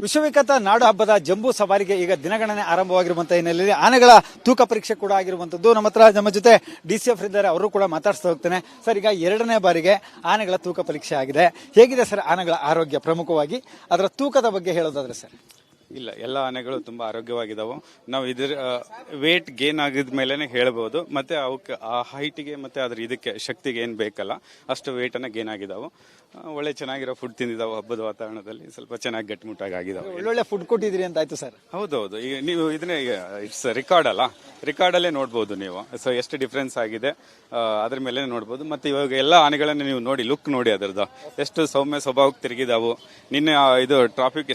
ವಿಶ್ವವಿಖ್ಯಾತ ನಾಡು ಹಬ್ಬದ ಜಂಬೂ ಸವಾರಿಗೆ ಈಗ ದಿನಗಣನೆ ಆರಂಭವಾಗಿರುವಂತಹ ಹಿನ್ನೆಲೆಯಲ್ಲಿ ಆನೆಗಳ ತೂಕ ಪರೀಕ್ಷೆ ಕೂಡ ಆಗಿರುವಂತದ್ದು. ನಮ್ಮ ಜೊತೆ DCF ಇದ್ದಾರೆ, ಅವರು ಕೂಡ ಮಾತಾಡ್ತಾ ಹೋಗ್ತೇನೆ. ಸರ್, ಈಗ 2ನೇ ಬಾರಿಗೆ ಆನೆಗಳ ತೂಕ ಪರೀಕ್ಷೆ ಆಗಿದೆ. ಹೇಗಿದೆ ಸರ್ ಆನೆಗಳ ಆರೋಗ್ಯ? ಪ್ರಮುಖವಾಗಿ ಅದರ ತೂಕದ ಬಗ್ಗೆ ಹೇಳೋದಾದ್ರೆ ಸರ್. ಇಲ್ಲ, ಎಲ್ಲ ಆನೆಗಳು ತುಂಬಾ ಆರೋಗ್ಯವಾಗಿದ್ದಾವೆ. ನಾವು ಇದ್ರ ವೇಟ್ ಗೇನ್ ಆಗಿದ ಮೇಲೆನೆ ಹೇಳ್ಬೋದು. ಮತ್ತೆ ಅವಕ್ಕೆ ಆ ಹೈಟ್ಗೆ ಮತ್ತೆ ಅದ್ರ ಇದಕ್ಕೆ ಶಕ್ತಿಗೆ ಏನ್ ಬೇಕಲ್ಲ ಅಷ್ಟು ವೇಟ್ ಅನ್ನ ಗೇನ್ ಆಗಿದಾವೆ. ಒಳ್ಳೆ ಚೆನ್ನಾಗಿರೋ ಫುಡ್ ತಿಂದಿದ್ದಾವೆ. ಹಬ್ಬದ ವಾತಾವರಣದಲ್ಲಿ ಸ್ವಲ್ಪ ಚೆನ್ನಾಗಿ ಗಟ್ಟಿಮುಟ್ಟಾಗಿ ಆಗಿದಾವೆ. ಒಳ್ಳೊಳ್ಳೆ ಫುಡ್ ಕೊಟ್ಟಿದ್ರಿ ಅಂತ ಆಯ್ತು ಸರ್. ಹೌದೌದು. ಈಗ ನೀವು ಇದನ್ನೇ ಇಟ್ಸ್ ರೆಕಾರ್ಡ್ ಅಲ್ಲ, ರೆಕಾರ್ಡ್ ಅಲ್ಲೇ ನೋಡ್ಬೋದು ನೀವು. ಸೊ ಎಷ್ಟು ಡಿಫ್ರೆನ್ಸ್ ಆಗಿದೆ ಅದ್ರ ಮೇಲೆ ನೋಡ್ಬೋದು. ಮತ್ತೆ ಇವಾಗ ಎಲ್ಲ ಆನೆಗಳನ್ನ ನೀವು ನೋಡಿ, ಲುಕ್ ನೋಡಿ ಅದರದ್ದು ಎಷ್ಟು ಸೌಮ್ಯ ಸ್ವಭಾವಕ್ಕೆ ತಿರುಗಿದಾವು. ನಿನ್ನೆ ಇದು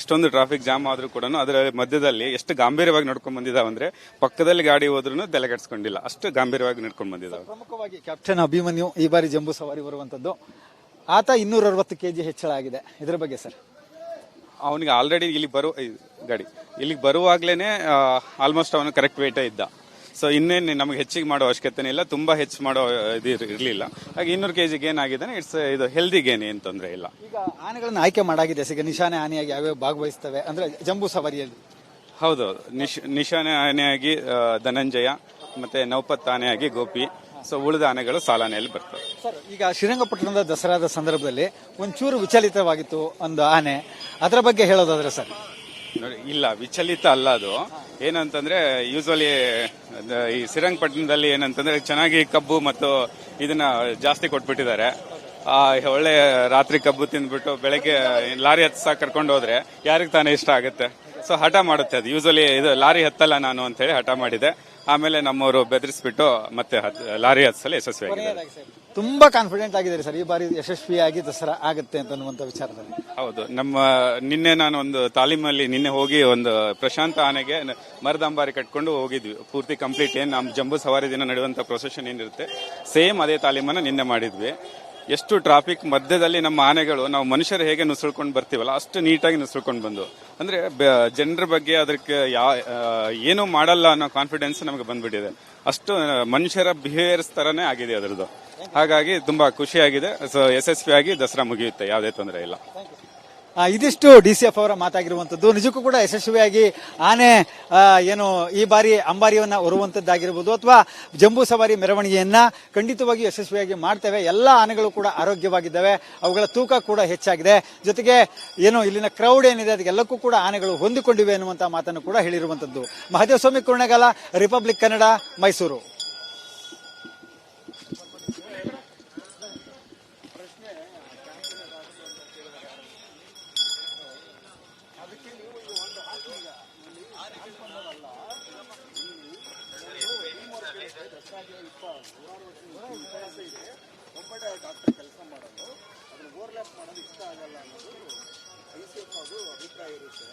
ಎಷ್ಟೊಂದು ಟ್ರಾಫಿಕ್ ಜಾಮ್ ಆದ್ರೂ ಕೂಡ ಅದರ ಮಧ್ಯದಲ್ಲಿ ಎಷ್ಟು ಗಾಂಭೀರ್ಯವಾಗಿ ನಡ್ಕೊಂಡ್ ಬಂದಿದಾವೆ ಅಂದ್ರೆ ಪಕ್ಕದಲ್ಲಿ ಗಾಡಿ ಹೋದ್ರೂ ತಲೆಗೆಡ್ಸ್ಕೊಂಡಿಲ್ಲ, ಅಷ್ಟು ಗಾಂಭೀರ್ಯವಾಗಿ ನಡ್ಕೊಂಡ್ ಬಂದಿದಾವೆ. ಪ್ರಮುಖವಾಗಿ ಕ್ಯಾಪ್ಟನ್ ಅಭಿಮನ್ಯು ಈ ಬಾರಿ ಜಂಬೂ ಸವಾರಿ ಬರುವಂತದ್ದು. ಆತ 260 kg ಹೆಚ್ಚಳ ಆಗಿದೆ, ಇದರ ಬಗ್ಗೆ ಸರ್. ಅವನಿಗೆ ಆಲ್ರೆಡಿ ಇಲ್ಲಿಗೆ ಬರುವಾಗ್ಲೇನೆ ಆಲ್ಮೋಸ್ಟ್ ಅವನು ಕರೆಕ್ಟ್ ವೇಟೇ ಇದ್ದ. ಸೊ ಇನ್ನೇನು ನಮಗೆ ಹೆಚ್ಚಿಗೆ ಮಾಡೋ ಅವಶ್ಯಕತೆ ಇಲ್ಲ, ತುಂಬಾ ಹೆಚ್ಚು ಮಾಡೋ ಇದು ಇರಲಿಲ್ಲ. ಹಾಗೆ 200 kg ಗೇನ್ ಆಗಿದ್ದಾನೆ. ಇದು ಹೆಲ್ದಿ ಗೇನ್, ಏನ್ ತೊಂದರೆ ಇಲ್ಲ. ಈಗ ಆನೆಗಳನ್ನ ಆಯ್ಕೆ ಮಾಡಾಗಿದೆ, ಈಗ ನಿಶಾನೆ ಆನೆಯಾಗಿ ಯಾವ್ಯಾವ ಭಾಗವಹಿಸ್ತವೆ ಅಂದ್ರೆ ಜಂಬೂ ಸವಾರಿಯಲ್ಲಿ? ಹೌದೌದು. ನಿಶಾನೆ ಆನೆಯಾಗಿ ಧನಂಜಯ, ಮತ್ತೆ ನೌಪತ್ ಆನೆಯಾಗಿ ಗೋಪಿ. ಸೊ ಉಳಿದ ಆನೆಗಳು ಸಾಲಾನೆಯಲ್ಲಿ ಬರ್ತವೆ. ಸರ್, ಈಗ ಶ್ರೀರಂಗಪಟ್ಟಣದ ದಸರಾದ ಸಂದರ್ಭದಲ್ಲಿ ಒಂಚೂರು ವಿಚಲಿತವಾಗಿತ್ತು ಒಂದು ಆನೆ, ಅದರ ಬಗ್ಗೆ ಹೇಳೋದಾದ್ರೆ ಸರ್. ನೋಡಿ, ಇಲ್ಲ ವಿಚಲಿತ ಅಲ್ಲ ಅದು. ಏನಂತಂದ್ರೆ ಯೂಶುವಲಿ ಈ ಶ್ರೀರಂಗಪಟ್ಟಣದಲ್ಲಿ ಏನಂತಂದ್ರೆ ಚೆನ್ನಾಗಿ ಕಬ್ಬು ಮತ್ತು ಇದನ್ನ ಜಾಸ್ತಿ ಕೊಟ್ಬಿಟ್ಟಿದ್ದಾರೆ. ಒಳ್ಳೆ ರಾತ್ರಿ ಕಬ್ಬು ತಿಂದ್ಬಿಟ್ಟು ಬೆಳಗ್ಗೆ ಲಾರಿ ಹತ್ಸ ಕರ್ಕೊಂಡು ಹೋದ್ರೆ ಯಾರಿಗೆ ತಾನೇ ಇಷ್ಟ ಆಗುತ್ತೆ. ಸೊ ಹಠ ಮಾಡುತ್ತೆ ಅದು. ಯೂಶುವಲಿ ಇದು ಲಾರಿ ಹತ್ತಲ್ಲ ನಾನು ಅಂತ ಹೇಳಿ ಹಠ ಮಾಡಿದೆ. ಆಮೇಲೆ ನಮ್ಮವರು ಬೆದರಿಸ್ಬಿಟ್ಟು ಮತ್ತೆ ಲಾರಿ ಹತ್ಸಲು ಯಶಸ್ವಿಯಾಗಿದೆ. ತುಂಬಾ ಕಾನ್ಫಿಡೆಂಟ್ ಆಗಿದ್ದಾರೆ ಸರ್, ಈ ಬಾರಿ ಯಶಸ್ವಿಯಾಗಿ ದಸರಾ ಆಗುತ್ತೆ ಅಂತ ಅನ್ನುವಂತ ವಿಚಾರದಲ್ಲಿ. ಹೌದು. ನಿನ್ನೆ ನಾನು ಒಂದು ತಾಲೀಮಲ್ಲಿ ಹೋಗಿ ಒಂದು ಪ್ರಶಾಂತ ಆನೆಗೆ ಮರದ ಅಂಬಾರಿ ಕಟ್ಕೊಂಡು ಹೋಗಿದ್ವಿ. ಪೂರ್ತಿ ಕಂಪ್ಲೀಟ್ ಏನ್ ನಮ್ಮ ಜಂಬೂ ಸವಾರಿ ದಿನ ನಡೆಯುವಂತ ಪ್ರೊಸೆಷನ್ ಏನಿರುತ್ತೆ ಸೇಮ್ ಅದೇ ತಾಲೀಮನ್ನ ನಿನ್ನೆ ಮಾಡಿದ್ವಿ. ಎಷ್ಟು ಟ್ರಾಫಿಕ್ ಮಧ್ಯದಲ್ಲಿ ನಮ್ಮ ಆನೆಗಳು, ನಾವು ಮನುಷ್ಯರು ಹೇಗೆ ನುಸುಳ್ಕೊಂಡು ಬರ್ತೀವಲ್ಲ ಅಷ್ಟು ನೀಟಾಗಿ ನುಸುಳ್ಕೊಂಡು ಬಂದು, ಅಂದ್ರೆ ಜನರ ಬಗ್ಗೆ ಅದಕ್ಕೆ ಏನು ಮಾಡಲ್ಲ ಅನ್ನೋ ಕಾನ್ಫಿಡೆನ್ಸ್ ನಮಗೆ ಬಂದ್ಬಿಟ್ಟಿದೆ. ಅಷ್ಟು ಮನುಷ್ಯರ ಬಿಹೇವಿಯರ್ಸ್ ತರನೇ ಆಗಿದೆ ಅದರದ್ದು. ಹಾಗಾಗಿ ತುಂಬಾ ಖುಷಿಯಾಗಿದೆ. ಸೊ ಯಶಸ್ವಿಯಾಗಿ ದಸರಾ ಮುಗಿಯುತ್ತೆ, ಯಾವುದೇ ತೊಂದರೆ ಇಲ್ಲ. ಇದಿಷ್ಟು DCF ಅವರ ಮಾತಾಗಿರುವಂತದ್ದು. ನಿಜಕ್ಕೂ ಕೂಡ ಯಶಸ್ವಿಯಾಗಿ ಆನೆ ಏನು ಈ ಬಾರಿ ಅಂಬಾರಿಯನ್ನ ಹೊರುವಂತದ್ದಾಗಿರ್ಬೋದು ಅಥವಾ ಜಂಬೂ ಸವಾರಿ ಮೆರವಣಿಗೆಯನ್ನ ಖಂಡಿತವಾಗಿ ಯಶಸ್ವಿಯಾಗಿ ಮಾಡ್ತೇವೆ. ಎಲ್ಲ ಆನೆಗಳು ಕೂಡ ಆರೋಗ್ಯವಾಗಿದ್ದಾವೆ, ಅವುಗಳ ತೂಕ ಕೂಡ ಹೆಚ್ಚಾಗಿದೆ. ಜೊತೆಗೆ ಏನು ಇಲ್ಲಿನ ಕ್ರೌಡ್ ಏನಿದೆ ಅದಕ್ಕೆಲ್ಲಕ್ಕೂ ಕೂಡ ಆನೆಗಳು ಹೊಂದಿಕೊಂಡಿವೆ ಅನ್ನುವಂತಹ ಮಾತನ್ನು ಕೂಡ ಹೇಳಿರುವಂತದ್ದು. ಮಹದೇವ ಸ್ವಾಮಿ ಕುರ್ಣೆಗಾಲ, ರಿಪಬ್ಲಿಕ್ ಕನ್ನಡ, ಮೈಸೂರು. ಕೆಲಸ ಮಾಡೋದು ಅದನ್ನ ಓವರ್ಲ್ಯಾಪ್ ಮಾಡೋದು ಇಷ್ಟ ಆಗಲ್ಲ ಅನ್ನೋದು ICF ಅದು ಅಭಿಪ್ರಾಯ ಇರುತ್ತೆ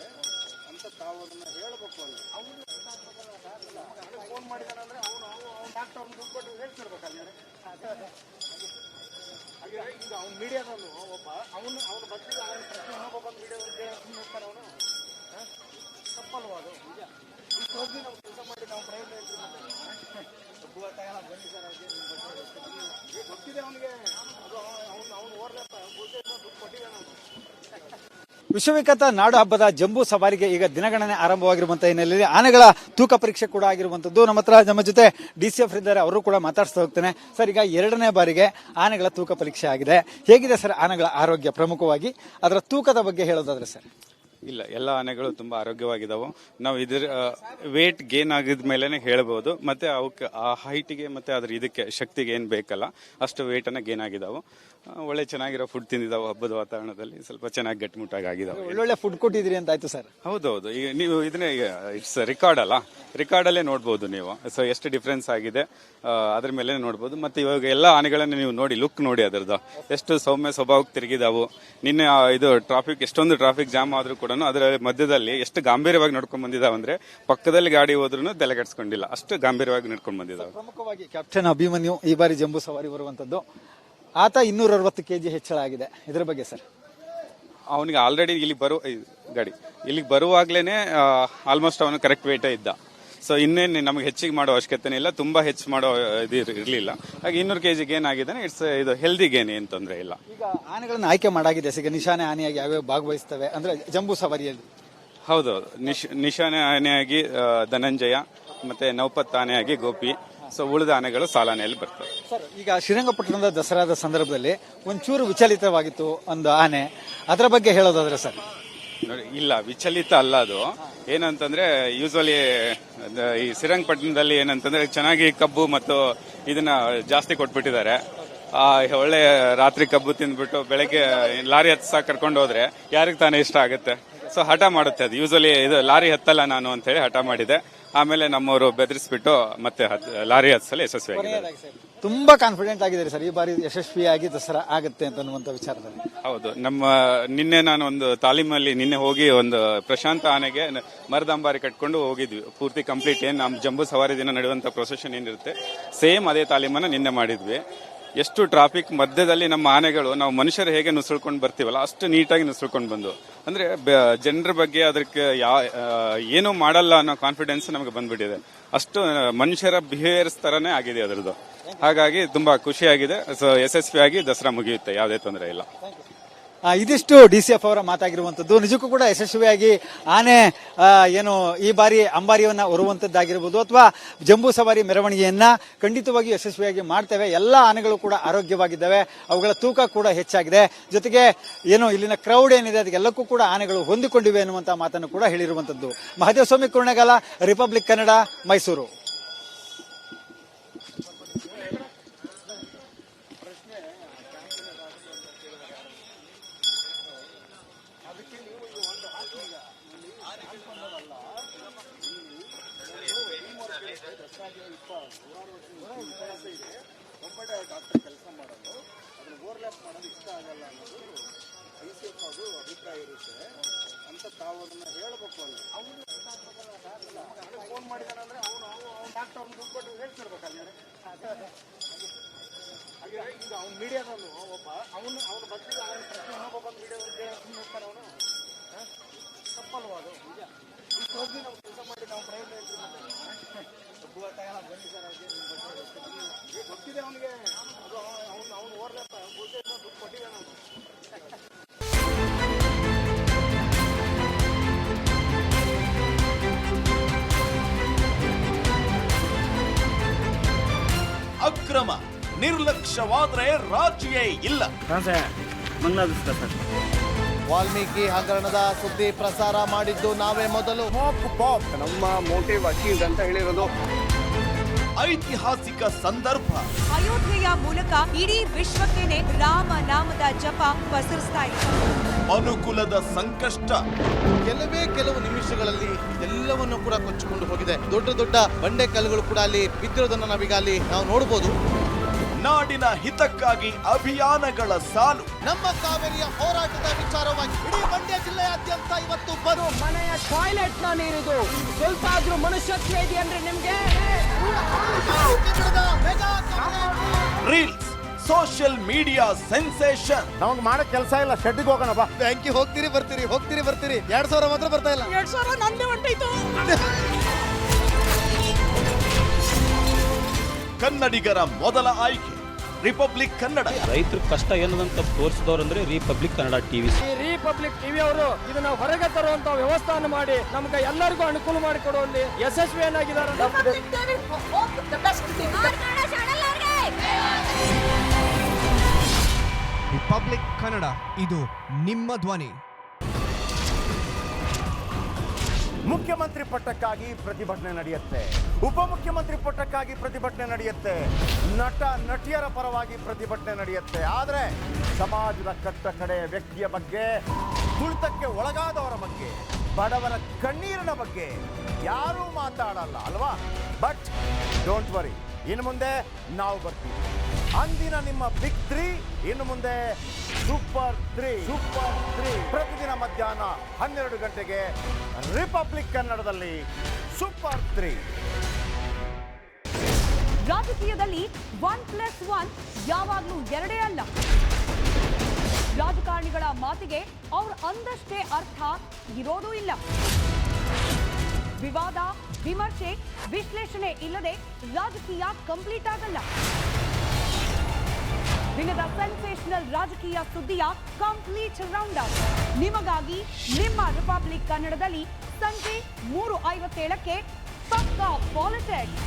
ಅಂತ ತಾವು ಅದನ್ನ ಹೇಳಬೇಕು. ಅಲ್ಲಿ ಅವನು ಫೋನ್ ಮಾಡಿದಾನಂದ್ರೆ ಅವನು ಡಾಕ್ಟರ್ ದುಡ್ಡು ಕೊಟ್ಟು ಹೇಳ್ತಿರ್ಬೇಕಲ್ಲ. ಹಾಗೆ ಈಗ ಅವ್ನು ಮೀಡಿಯಾದವನು ಒಬ್ಬ ಅವನ ಬದಲಿಗೆ ಅವನ ಪ್ರಶ್ನೆ ಇನ್ನೊಬ್ಬ ಬಂದು ಮೀಡಿಯಾದವ್ರಿಗೆ ಹೇಳ್ತಾನೆ. ಅವನು ತಪ್ಪಲ್ವ ಅದು? ನಿಜ. ಇಷ್ಟು ಹೋಗಿ ನಾವು ಕೆಲಸ ಮಾಡಿ ನಾವು ಪ್ರಯೋಜನ ಗೊತ್ತಿದೆ ಅವನಿಗೆ. ವಿಶ್ವವಿಖ್ಯಾತ ನಾಡು ಹಬ್ಬದ ಜಂಬೂ ಸವಾರಿಗೆ ಈಗ ದಿನಗಣನೆ ಆರಂಭವಾಗಿರುವಂತಹ ಹಿನ್ನೆಲೆಯಲ್ಲಿ ಆನೆಗಳ ತೂಕ ಪರೀಕ್ಷೆ ಕೂಡ ಆಗಿರುವಂತದ್ದು. ನಮ್ಮ ಜೊತೆ DCF ಇದ್ದಾರೆ, ಅವರು ಕೂಡ ಮಾತಾಡ್ತಾ ಹೋಗ್ತೇನೆ. ಸರ್, ಈಗ 2ನೇ ಬಾರಿಗೆ ಆನೆಗಳ ತೂಕ ಪರೀಕ್ಷೆ ಆಗಿದೆ. ಹೇಗಿದೆ ಸರ್ ಆನೆಗಳ ಆರೋಗ್ಯ? ಪ್ರಮುಖವಾಗಿ ಅದರ ತೂಕದ ಬಗ್ಗೆ ಹೇಳೋದಾದ್ರೆ ಸರ್. ಇಲ್ಲ, ಎಲ್ಲ ಆನೆಗಳು ತುಂಬಾ ಆರೋಗ್ಯವಾಗಿದ್ದಾವೆ. ನಾವು ಇದ್ರ ವೇಟ್ ಗೇನ್ ಆಗಿದ ಮೇಲೆನೆ ಹೇಳ್ಬೋದು. ಮತ್ತೆ ಅವಕ್ಕೆ ಆ ಹೈಟ್ಗೆ ಮತ್ತೆ ಅದ್ರ ಇದಕ್ಕೆ ಶಕ್ತಿಗೆ ಏನ್ ಬೇಕಲ್ಲ ಅಷ್ಟು ವೇಟ್ ಅನ್ನ ಗೇನ್ ಆಗಿದಾವೆ. ಒಳ್ಳೆ ಚೆನ್ನಾಗಿರೋ ಫುಡ್ ತಿಂದಿದ್ದಾವೆ. ಹಬ್ಬದ ವಾತಾವರಣದಲ್ಲಿ ಸ್ವಲ್ಪ ಚೆನ್ನಾಗಿ ಗಟ್ಟಿಮುಟ್ಟಾಗಿ ಆಗಿದಾವೆ. ಒಳ್ಳೊಳ್ಳೆ ಫುಡ್ ಕೊಟ್ಟಿದ್ರಿ ಅಂತ ಆಯ್ತು ಸರ್. ಹೌದೌದು. ಈಗ ನೀವು ಇದನ್ನೇ ಇಟ್ಸ್ ರೆಕಾರ್ಡ್ ಅಲ್ಲ, ರೆಕಾರ್ಡ್ ಅಲ್ಲೇ ನೋಡ್ಬೋದು ನೀವು. ಸೊ ಎಷ್ಟು ಡಿಫ್ರೆನ್ಸ್ ಆಗಿದೆ ಅದ್ರ ಮೇಲೆ ನೋಡ್ಬೋದು. ಮತ್ತೆ ಇವಾಗ ಎಲ್ಲ ಆನೆಗಳನ್ನ ನೀವು ನೋಡಿ, ಲುಕ್ ನೋಡಿ ಅದರದ್ದು ಎಷ್ಟು ಸೌಮ್ಯ ಸ್ವಭಾವಕ್ಕೆ ತಿರುಗಿದಾವು. ನಿನ್ನೆ ಇದು ಎಷ್ಟೊಂದು ಟ್ರಾಫಿಕ್ ಜಾಮ್ ಆದ್ರೂ ಕೂಡ ಅದರ ಮಧ್ಯದಲ್ಲಿ ಎಷ್ಟು ಗಾಂಭೀರ್ಯವಾಗಿ ನಡ್ಕೊಂಡ್ ಬಂದಿದಾವೆ ಅಂದ್ರೆ ಪಕ್ಕದಲ್ಲಿ ಗಾಡಿ ಹೋದ್ರೂ ತಲೆಗೆಡ್ಸ್ಕೊಂಡಿಲ್ಲ, ಅಷ್ಟು ಗಾಂಭೀರ್ಯವಾಗಿ ನಡ್ಕೊಂಡ್ ಬಂದಿದಾವೆ. ಪ್ರಮುಖವಾಗಿ ಕ್ಯಾಪ್ಟನ್ ಅಭಿಮನ್ಯು ಈ ಬಾರಿ ಜಂಬೂ ಸವಾರಿ ಬರುವಂತದ್ದು. ಆತ 260 kg ಹೆಚ್ಚಳ ಆಗಿದೆ, ಇದರ ಬಗ್ಗೆ ಸರ್. ಅವನಿಗೆ ಆಲ್ರೆಡಿ ಇಲ್ಲಿಗೆ ಬರುವಾಗ್ಲೇನೆ ಆಲ್ಮೋಸ್ಟ್ ಅವನು ಕರೆಕ್ಟ್ ವೇಟೇ ಇದ್ದ. ಸೊ ಇನ್ನೇನು ನಮಗೆ ಹೆಚ್ಚಿಗೆ ಮಾಡೋ ಅವಶ್ಯಕತೆ ಇಲ್ಲ, ತುಂಬಾ ಹೆಚ್ಚು ಮಾಡೋ ಇದು ಇರಲಿಲ್ಲ. ಹಾಗೆ 200 kg ಗೇನ್ ಆಗಿದ್ದಾನೆ. ಇದು ಹೆಲ್ದಿ ಗೇನ್, ಏನ್ ತೊಂದರೆ ಇಲ್ಲ. ಈಗ ಆನೆಗಳನ್ನ ಆಯ್ಕೆ ಮಾಡಾಗಿದೆ, ಈಗ ನಿಶಾನೆ ಆನೆಯಾಗಿ ಯಾವ್ಯಾವ ಭಾಗವಹಿಸ್ತವೆ ಅಂದ್ರೆ ಜಂಬೂ ಸವಾರಿಯಲ್ಲಿ? ಹೌದು, ನಿಶಾನೆ ಆನೆಯಾಗಿ ಧನಂಜಯ, ಮತ್ತೆ ನೌಪತ್ ಆನೆಯಾಗಿ ಗೋಪಿ. ಸೊ ಉಳಿದ ಆನೆಗಳು ಸಾಲಾನೆಯಲ್ಲಿ ಬರ್ತವೆ. ಸರ್, ಈಗ ಶ್ರೀರಂಗಪಟ್ಟಣದ ದಸರಾದ ಸಂದರ್ಭದಲ್ಲಿ ಒಂಚೂರು ವಿಚಲಿತವಾಗಿತ್ತು ಒಂದು ಆನೆ, ಅದರ ಬಗ್ಗೆ ಹೇಳೋದಾದ್ರೆ ಸರ್? ನೋಡಿ, ಇಲ್ಲ ವಿಚಲಿತ ಅಲ್ಲ ಅದು. ಏನಂತಂದ್ರೆ ಯೂಶುವಲಿ ಈ ಶ್ರೀರಂಗಪಟ್ಟಣದಲ್ಲಿ ಏನಂತಂದ್ರೆ ಚೆನ್ನಾಗಿ ಕಬ್ಬು ಮತ್ತು ಇದನ್ನ ಜಾಸ್ತಿ ಕೊಟ್ಬಿಟ್ಟಿದ್ದಾರೆ. ಒಳ್ಳೆ ರಾತ್ರಿ ಕಬ್ಬು ತಿಂದ್ಬಿಟ್ಟು ಬೆಳಗ್ಗೆ ಲಾರಿ ಹತ್ಸ ಕರ್ಕೊಂಡು ಹೋದ್ರೆ ಯಾರಿಗೆ ತಾನೇ ಇಷ್ಟ ಆಗುತ್ತೆ. ಸೊ ಹಠ ಮಾಡುತ್ತೆ ಅದು. ಯೂಶುವಲಿ ಇದು ಲಾರಿ ಹತ್ತಲ್ಲ ನಾನು ಅಂತ ಹೇಳಿ ಹಠ ಮಾಡಿದೆ. ಆಮೇಲೆ ನಮ್ಮವರು ಬೆದರಿಸ್ಬಿಟ್ಟು ಮತ್ತೆ ಲಾರಿ ಹತ್ಸಲು ಯಶಸ್ವಿಯಾಗಿದೆ. ತುಂಬಾ ಕಾನ್ಫಿಡೆಂಟ್ ಆಗಿದ್ದಾರೆ ಸರ್, ಈ ಬಾರಿ ಯಶಸ್ವಿಯಾಗಿ ದಸರಾ ಆಗುತ್ತೆ ಅಂತ ಅನ್ನುವಂತ ವಿಚಾರದಲ್ಲಿ. ಹೌದು, ನಿನ್ನೆ ನಾನು ಒಂದು ತಾಲೀಮಲ್ಲಿ ಹೋಗಿ ಒಂದು ಪ್ರಶಾಂತ ಆನೆಗೆ ಮರದಂಬಾರಿ ಕಟ್ಕೊಂಡು ಹೋಗಿದ್ವಿ. ಪೂರ್ತಿ ಕಂಪ್ಲೀಟ್ ಏನ್ ನಮ್ಮ ಜಂಬೂ ಸವಾರಿ ದಿನ ನಡೆಯುವಂತ ಪ್ರೊಸೆಷನ್ ಏನಿರುತ್ತೆ ಸೇಮ್ ಅದೇ ತಾಲೀಮನ್ನ ನಿನ್ನೆ ಮಾಡಿದ್ವಿ. ಎಷ್ಟು ಟ್ರಾಫಿಕ್ ಮಧ್ಯದಲ್ಲಿ ನಮ್ಮ ಆನೆಗಳು ನಾವು ಮನುಷ್ಯರು ಹೇಗೆ ನುಸುಳ್ಕೊಂಡು ಬರ್ತೀವಲ್ಲ ಅಷ್ಟು ನೀಟಾಗಿ ನುಸುಳ್ಕೊಂಡು ಬಂದು, ಅಂದ್ರೆ ಜನರ ಬಗ್ಗೆ ಅದಕ್ಕೆ ಏನು ಮಾಡಲ್ಲ ಅನ್ನೋ ಕಾನ್ಫಿಡೆನ್ಸ್ ನಮಗೆ ಬಂದ್ಬಿಟ್ಟಿದೆ. ಅಷ್ಟು ಮನುಷ್ಯರ ಬಿಹೇವಿಯರ್ಸ್ ತರನೇ ಆಗಿದೆ ಅದರದ್ದು. ಹಾಗಾಗಿ ತುಂಬಾ ಖುಷಿಯಾಗಿದೆ. ಸೊ ಯಶಸ್ವಿಯಾಗಿ ದಸರಾ ಮುಗಿಯುತ್ತೆ, ಯಾವುದೇ ತೊಂದರೆ ಇಲ್ಲ. ಇದಿಷ್ಟು DCF ಅವರ ಮಾತಾಗಿರುವಂತದ್ದು. ನಿಜಕ್ಕೂ ಕೂಡ ಯಶಸ್ವಿಯಾಗಿ ಆನೆ ಏನು ಈ ಬಾರಿ ಅಂಬಾರಿಯನ್ನ ಹೊರುವಂತದ್ದಾಗಿರ್ಬೋದು ಅಥವಾ ಜಂಬೂ ಸವಾರಿ ಮೆರವಣಿಗೆಯನ್ನ ಖಂಡಿತವಾಗಿ ಯಶಸ್ವಿಯಾಗಿ ಮಾಡ್ತೇವೆ. ಎಲ್ಲ ಆನೆಗಳು ಕೂಡ ಆರೋಗ್ಯವಾಗಿದ್ದಾವೆ, ಅವುಗಳ ತೂಕ ಕೂಡ ಹೆಚ್ಚಾಗಿದೆ. ಜೊತೆಗೆ ಏನು ಇಲ್ಲಿನ ಕ್ರೌಡ್ ಏನಿದೆ ಅದಕ್ಕೆಲ್ಲಕ್ಕೂ ಕೂಡ ಆನೆಗಳು ಹೊಂದಿಕೊಂಡಿವೆ ಅನ್ನುವಂತ ಮಾತನ್ನು ಕೂಡ ಹೇಳಿರುವಂತದ್ದು. ಮಹದೇವ ಸ್ವಾಮಿ ಕುರ್ಣಗಾಲ, ರಿಪಬ್ಲಿಕ್ ಕನ್ನಡ, ಮೈಸೂರು. ಅಕ್ರಮ ನಿರ್ಲಕ್ಷ್ಯವಾದ್ರೆ ರಾಜಿಯೇ ಇಲ್ಲ. ವಾಲ್ಮೀಕಿ ಹಗರಣದ ಸುದ್ದಿ ಪ್ರಸಾರ ಮಾಡಿದ್ದು ನಾವೇ ಮೊದಲು. ನಮ್ಮ ಮೋಟಿವ್ ಅಚೀವ್ಡ್ ಅಂತ ಹೇಳಿರೋದು. ಐತಿಹಾಸಿಕ ಸಂದರ್ಭ. ಅಯೋಧ್ಯೆಯ ಮೂಲಕ ಇಡೀ ವಿಶ್ವಕ್ಕೇನೆ ರಾಮ ನಾಮದ ಜಪ ಪಸರಿಸ್ತಾ ಇತ್ತು. ಅನುಕೂಲದ ಸಂಕಷ್ಟ. ಕೆಲವು ನಿಮಿಷಗಳಲ್ಲಿ ಎಲ್ಲವನ್ನು ಕೂಡ ಕೊಚ್ಚಿಕೊಂಡು ಹೋಗಿದೆ. ದೊಡ್ಡ ದೊಡ್ಡ ಬಂಡೆ ಕಲ್ಲುಗಳು ಕೂಡ ಅಲ್ಲಿ ಬಿದ್ದಿರೋದನ್ನ ನಾವೀಗ ಅಲ್ಲಿ ನಾವು ನೋಡಬಹುದು. ನಾಡಿನ ಹಿತಕ್ಕಾಗಿ ಅಭಿಯಾನಗಳ ಸಾಲು. ನಮ್ಮ ಕಾವೇರಿಯ ಹೋರಾಟದ ವಿಚಾರವಾಗಿ ಇಡೀ ಮಂಡ್ಯ ಜಿಲ್ಲೆಯಾದ್ಯಂತ ಇವತ್ತು ಬರು ಮನೆಯ ಟಾಯ್ಲೆಟ್ ನ ನೀರಿದು ಸ್ವಲ್ಪ ಆದ್ರೂ ಮನುಷ್ಯತ್ವ ಇದೆ ಅಂದ್ರೆ ನಿಮ್ಗೆ. Reels, social media sensation. ನಮಗೆ ಮಾಡಕ್ ಕೆಲಸ ಇಲ್ಲ, ಶೆಡ್ಡಿಗೆ ಹೋಗೋಣ ಬಾ. ಬ್ಯಾಂಕಿಗೆ ಹೋಗ್ತೀರಿ ಬರ್ತೀರಿ 2000 ಮಾತ್ರ ಬರ್ತಾ ಇಲ್ಲ. 2000 ನಂದೇ ಹೊಂಟೈತು. ಕನ್ನಡಿಗರ ಮೊದಲ ಆಯ್ಕೆ ರಿಪಬ್ಲಿಕ್ ಕನ್ನಡ. ರೈತರ ಕಷ್ಟ ಏನಂತ ತೋರಿಸಿದವ್ರಂದ್ರೆ ರಿಪಬ್ಲಿಕ್ ಕನ್ನಡ ಟಿವಿ. ಈ ರಿಪಬ್ಲಿಕ್ ಟಿವಿ ಅವರು ಇದನ್ನ ಹೊರಗೆ ತರುವಂತ ವ್ಯವಸ್ಥೆಯನ್ನು ಮಾಡಿ ನಮ್ಗೆ ಎಲ್ಲರಿಗೂ ಅನುಕೂಲ ಮಾಡಿಕೊಡುವಲ್ಲಿ ಯಶಸ್ವಿಯನ್ನಾಗಿದ್ದಾರೆ. ರಿಪಬ್ಲಿಕ್ ಕನ್ನಡ, ಇದು ನಿಮ್ಮ ಧ್ವನಿ. ಮುಖ್ಯಮಂತ್ರಿ ಪಟ್ಟಕ್ಕಾಗಿ ಪ್ರತಿಭಟನೆ ನಡೆಯುತ್ತೆ, ಉಪಮುಖ್ಯಮಂತ್ರಿ ಪಟ್ಟಕ್ಕಾಗಿ ಪ್ರತಿಭಟನೆ ನಡೆಯುತ್ತೆ, ನಟ ನಟಿಯರ ಪರವಾಗಿ ಪ್ರತಿಭಟನೆ ನಡೆಯುತ್ತೆ. ಆದರೆ ಸಮಾಜದ ಕಟ್ಟ ಕಡೆಯ ವ್ಯಕ್ತಿಯ ಬಗ್ಗೆ, ತುಳಿತಕ್ಕೆ ಒಳಗಾದವರ ಬಗ್ಗೆ, ಬಡವರ ಕಣ್ಣೀರಿನ ಬಗ್ಗೆ ಯಾರೂ ಮಾತಾಡಲ್ಲ ಅಲ್ವಾ? ಬಟ್ ಡೋಂಟ್ ವರಿ, ಇನ್ನು ಮುಂದೆ ನಾವು ಬರ್ತೀವಿ. ಅಂದಿನ ನಿಮ್ಮ ಬಿಗ್ 3 ಇನ್ನು ಮುಂದೆ ಸೂಪರ್ 3 ಪ್ರತಿದಿನ ಮಧ್ಯಾಹ್ನ 12 ಗಂಟೆಗೆ ರಿಪಬ್ಲಿಕ್ ಕನ್ನಡದಲ್ಲಿ ಸೂಪರ್ 3. ರಾಜಕೀಯದಲ್ಲಿ 1+1 ಯಾವಾಗ್ಲೂ 2 ಅಲ್ಲ. ರಾಜಕಾರಣಿಗಳ ಮಾತಿಗೆ ಅವ್ರು ಅಂದಷ್ಟೇ ಅರ್ಥ ಇರೋದೂ ಇಲ್ಲ. ವಿವಾದ, ವಿಮರ್ಶೆ, ವಿಶ್ಲೇಷಣೆ ಇಲ್ಲದೆ ರಾಜಕೀಯ ಕಂಪ್ಲೀಟ್ ಆಗಲ್ಲ. ದಿನದ ಸೆನ್ಸೇಷನಲ್ ರಾಜಕೀಯ ಸುದ್ದಿಯ ಕಂಪ್ಲೀಟ್ ರೌಂಡ್ ಅಪ್ ನಿಮಗಾಗಿ ನಿಮ್ಮ ರಿಪಬ್ಲಿಕ್ ಕನ್ನಡದಲ್ಲಿ ಸಂಜೆ 3:57ಕ್ಕೆ ಪಕ್ಕಾ ಪಾಲಿಟಿಕ್ಸ್.